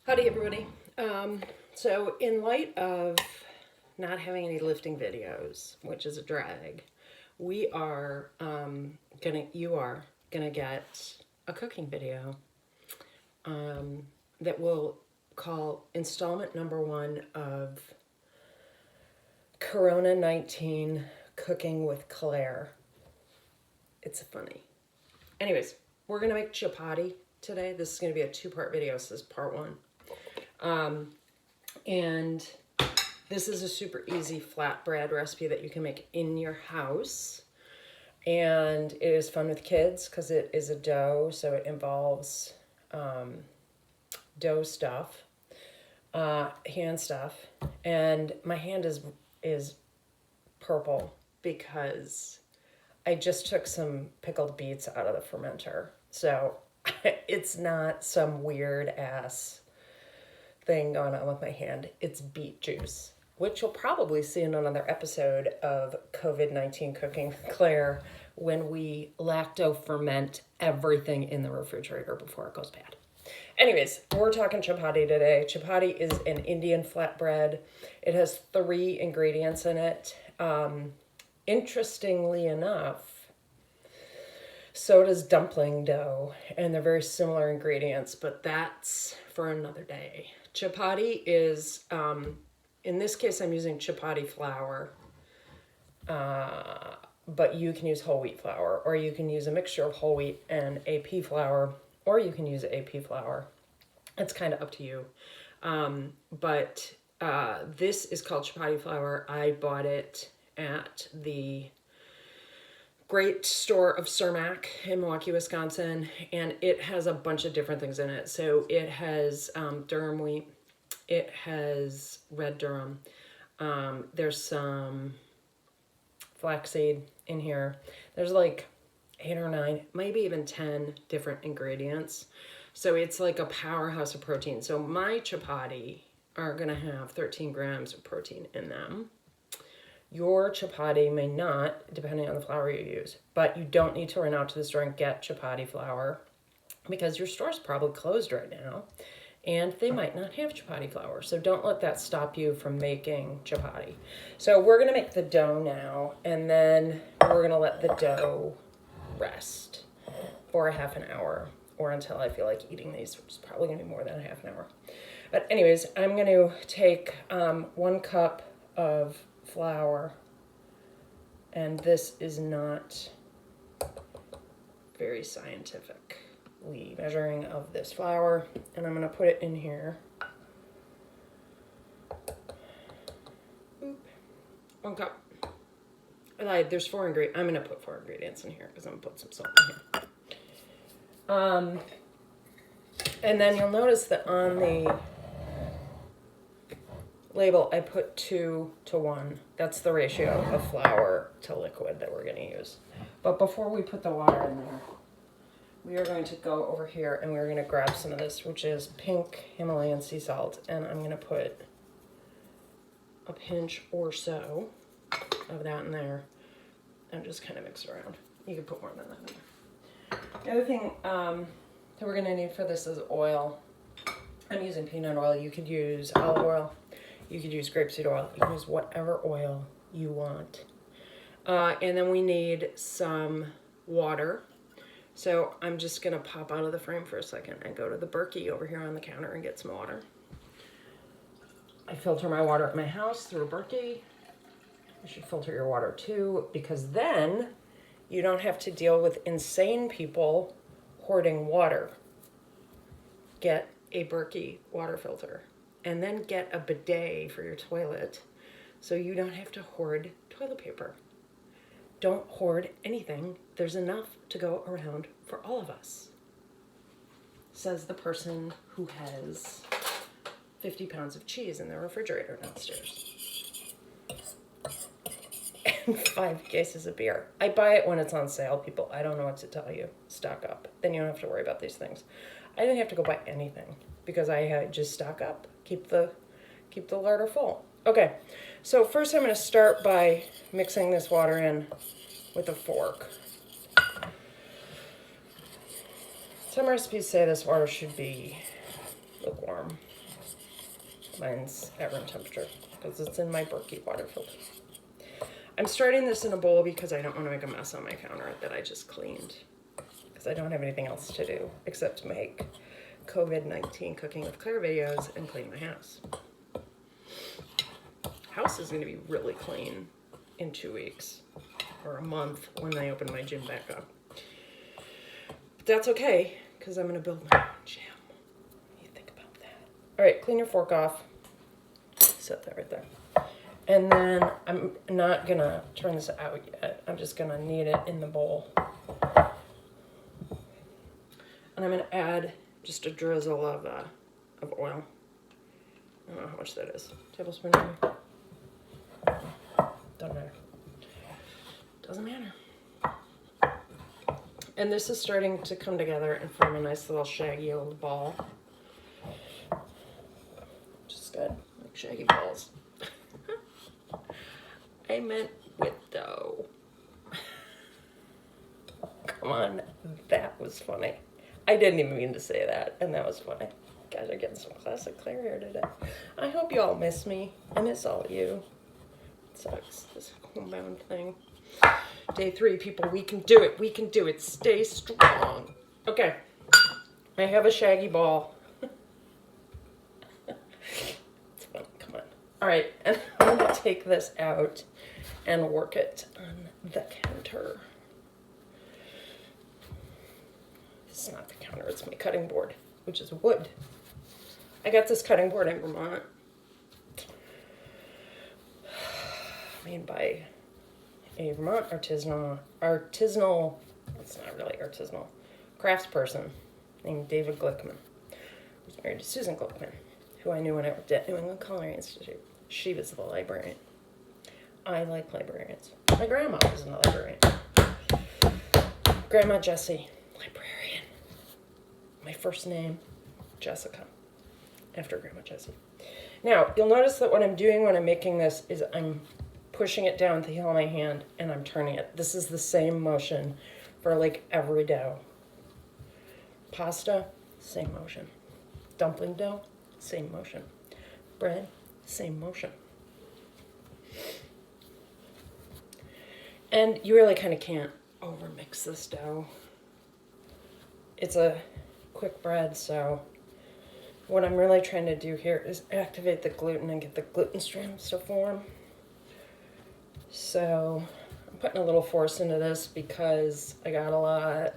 Howdy, everybody. So, in light of not having any lifting videos, which is a drag, you are gonna get a cooking video that we'll call installment number one of Corona 19 Cooking with Claire. It's funny. Anyways, we're gonna make chapati today. This is gonna be a two-part video, so this is part one. And this is a super easy flatbread recipe that you can make in your house. And it is fun with kids because it is a dough, so it involves dough stuff, hand stuff. And my hand is purple because I just took some pickled beets out of the fermenter. So it's not some weird ass thing going on with my hand. It's beet juice, which you'll probably see in another episode of COVID-19 Cooking with Claire when we lacto ferment everything in the refrigerator before it goes bad. Anyways, we're talking chapati today. Chapati is an Indian flatbread. It has 3 ingredients in it. Interestingly enough, so does dumpling dough, and they're very similar ingredients, but that's for another day. Chapati is, in this case, I'm using chapati flour, but you can use whole wheat flour, or you can use a mixture of whole wheat and AP flour, or you can use AP flour. It's kind of up to you. But this is called chapati flour. I bought it at the great store of Cermak in Milwaukee, Wisconsin, and it has a bunch of different things in it. So it has durum wheat, it has red durum, there's some flaxseed in here. There's like 8 or 9, maybe even 10 different ingredients. So it's like a powerhouse of protein. So my chapati are gonna have 13 grams of protein in them. Your chapati may not, depending on the flour you use, but you don't need to run out to the store and get chapati flour because your store's probably closed right now and they might not have chapati flour. So don't let that stop you from making chapati. So we're gonna make the dough now, and then we're gonna let the dough rest for a half an hour or until I feel like eating these, which is probably gonna be more than a half an hour. But anyways, I'm gonna take 1 cup of flour, and this is not very scientifically measuring of this flour, and I'm going to put it in here. Oop. 1 cup. I lied, there's 4 ingredients. I'm going to put 4 ingredients in here because I'm going to put some salt in here. And then you'll notice that on the label, I put 2 to 1. That's the ratio of flour to liquid that we're going to use. But before we put the water in there, we are going to go over here and we're going to grab some of this, which is pink Himalayan sea salt. And I'm going to put a pinch or so of that in there and just kind of mix it around. You can put more than that in there. The other thing that we're going to need for this is oil. I'm using peanut oil. You could use olive oil. You could use grapeseed oil. You can use whatever oil you want. And then we need some water. So I'm just going to pop out of the frame for a second and go to the Berkey over here on the counter and get some water. I filter my water at my house through a Berkey. You should filter your water too, because then you don't have to deal with insane people hoarding water. Get a Berkey water filter. And then get a bidet for your toilet so you don't have to hoard toilet paper. Don't hoard anything. There's enough to go around for all of us, says the person who has 50 pounds of cheese in their refrigerator downstairs and 5 cases of beer. I buy it when it's on sale, people. I don't know what to tell you. Stock up. Then you don't have to worry about these things. I didn't have to go buy anything because I had just stock up. Keep the larder full. Okay, so first I'm going to start by mixing this water in with a fork. Some recipes say this water should be lukewarm. Mine's at room temperature because it's in my Berkey water filter. I'm starting this in a bowl because I don't want to make a mess on my counter that I just cleaned. Because I don't have anything else to do except make COVID-19 cooking with Claire videos and clean my house. House is going to be really clean in 2 weeks or a month when I open my gym back up. But that's okay because I'm going to build my own gym. You think about that. All right, clean your fork off. Set that right there. And then I'm not going to turn this out yet. I'm just going to knead it in the bowl. And I'm going to add just a drizzle of oil. I don't know how much that is. Tablespoon maybe? Doesn't matter. Doesn't matter. And this is starting to come together and form a nice little shaggy old ball. Which is good. Like shaggy balls. I meant with dough. Come on. That was funny. I didn't even mean to say that, and that was funny. You guys are getting some classic Claire here today. I hope you all miss me. I miss all of you. It sucks, this homebound thing. Day 3, people, we can do it. We can do it. Stay strong. Okay. I have a shaggy ball. It's fun. Come on. All right, and I'm going to take this out and work it on the counter. It's not the counter, it's my cutting board, which is wood. I got this cutting board in Vermont. Made by a Vermont artisanal, it's not really artisanal, craftsperson named David Glickman, who's married to Susan Glickman, who I knew when I worked at New England Culinary Institute. She was the librarian. I like librarians. My grandma was a librarian. Grandma Jessie, librarian. My first name, Jessica, after Grandma Jessie. Now, you'll notice that what I'm doing when I'm making this is I'm pushing it down with the heel of my hand and I'm turning it. This is the same motion for like every dough. Pasta, same motion. Dumpling dough, same motion. Bread, same motion. And you really kind of can't overmix this dough. It's a quick bread, so what I'm really trying to do here is activate the gluten and get the gluten strands to form. So I'm putting a little force into this because I got a lot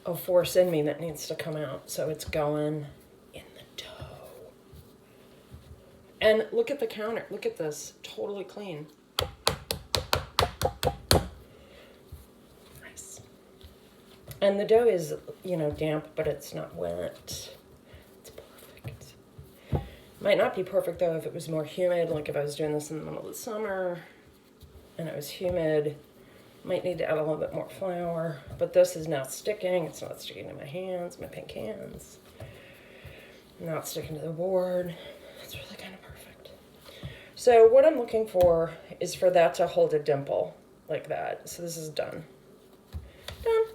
of force in me that needs to come out. So it's going in the dough. And look at the counter. Look at this. Totally clean. Nice. And the dough is, you know, damp, but it's not wet. It's perfect. Might not be perfect, though, if it was more humid, like if I was doing this in the middle of the summer and it was humid. Might need to add a little bit more flour, but this is not sticking. It's not sticking to my hands, my pink hands. Not sticking to the board. It's really kind of perfect. So what I'm looking for is for that to hold a dimple like that. So this is done. Done.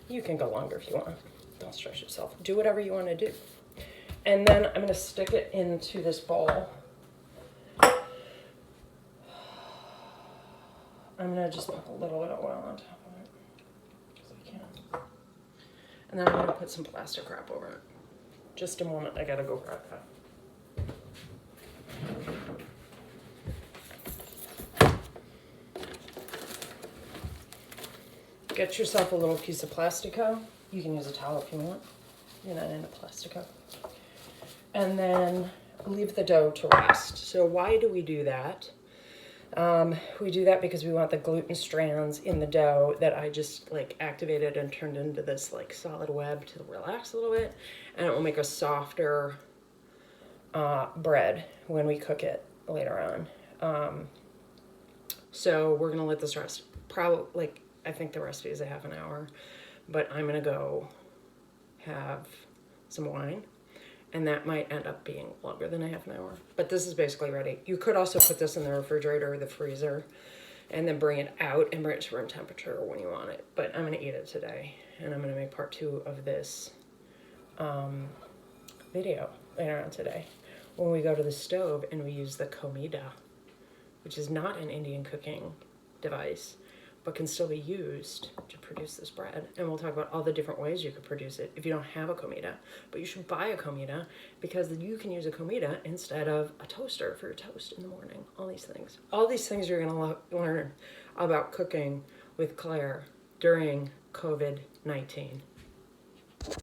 You can go longer if you want. Don't stress yourself. Do whatever you want to do. And then I'm going to stick it into this bowl. I'm going to just put a little bit of oil on top of it, because I can. And then I'm going to put some plastic wrap over it. Just a moment, I got to go grab that. Get yourself a little piece of Plastico. You can use a towel if you want. You're not into Plastico. And then leave the dough to rest. So why do we do that? We do that because we want the gluten strands in the dough that I just like activated and turned into this like solid web to relax a little bit, and it will make a softer bread when we cook it later on. So we're gonna let this rest. Probably, like, I think the recipe is a half an hour, but I'm gonna go have some wine. And that might end up being longer than a half an hour. But this is basically ready. You could also put this in the refrigerator or the freezer and then bring it out and bring it to room temperature when you want it. But I'm going to eat it today. And I'm going to make part 2 of this video. later on today when we go to the stove and we use the comida, which is not an Indian cooking device, but can still be used to produce this bread. And we'll talk about all the different ways you could produce it if you don't have a comida. But you should buy a comida because then you can use a comida instead of a toaster for your toast in the morning. All these things. All these things you're going to learn about cooking with Claire during COVID-19.